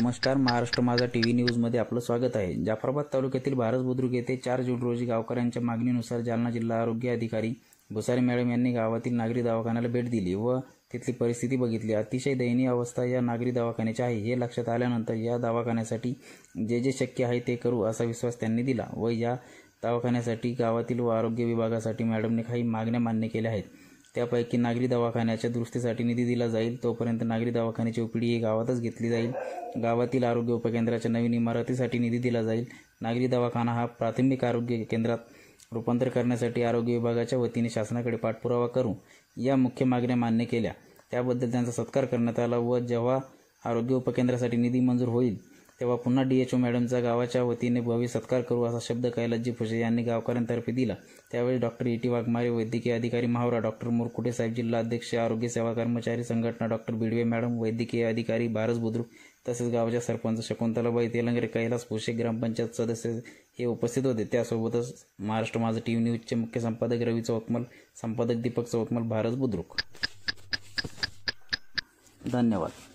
नमस्कार. महाराष्ट्र माझा टीव्ही न्यूजमध्ये आपलं स्वागत आहे. जाफराबाद तालुक्यातील भारस बुद्रुक येथे 4 जून रोजी गावकऱ्यांच्या मागणीनुसार जालना जिल्हा आरोग्य अधिकारी भुसारे मॅडम यांनी गावातील नागरी दवाखान्याला भेट दिली व तिथली परिस्थिती बघितली. अतिशय दयनीय अवस्था या नागरी दवाखान्याची आहे हे लक्षात आल्यानंतर या दवाखान्यासाठी जे शक्य आहे ते करू असा विश्वास त्यांनी दिला व या दवाखान्यासाठी गावातील व आरोग्य विभागासाठी मॅडमने काही मागण्या मान्य केल्या आहेत. त्यापैकी नागरी दवाखान्याच्या दुरुस्तीसाठी निधी दिला जाईल. तोपर्यंत नागरी दवाखान्याची ओपीडी ही गावातच घेतली जाईल. गावातील आरोग्य उपकेंद्राच्या नवीन इमारतीसाठी निधी दिला जाईल. नागरी दवाखाना हा प्राथमिक आरोग्य केंद्रात रूपांतर करण्यासाठी आरोग्य विभागाच्या वतीने शासनाकडे पाठपुरावा करू या मुख्य मागण्या मान्य केल्या. त्याबद्दल त्यांचा सत्कार करण्यात आला व जेव्हा आरोग्य उपकेंद्रासाठी निधी मंजूर होईल तेव्हा पुन्हा DHO मॅडमचा गावाच्या वतीने भव्य सत्कार करू असा शब्द कैलासजी फुसे यांनी गावकऱ्यांतर्फे दिला. त्यावेळी डॉक्टर ET वाघमारे, वैद्यकीय अधिकारी माहुरा, डॉक्टर मुरकुटे साहेब, जिल्हा अध्यक्ष आरोग्य सेवा कर्मचारी संघटना डॉक्टर बिडवे मॅडम, वैद्यकीय अधिकारी भारस बुद्रुक तसेच गावाच्या सरपंच शकुंतलाबाई तेलंगरे, कैलास फुसे, ग्रामपंचायत सदस्य हे उपस्थित होते. त्यासोबतच महाराष्ट्र माझा टीव्ही न्यूजचे मुख्य संपादक रवी चौतमल, संपादक दीपक चौतमल, भारस बुद्रुक. धन्यवाद.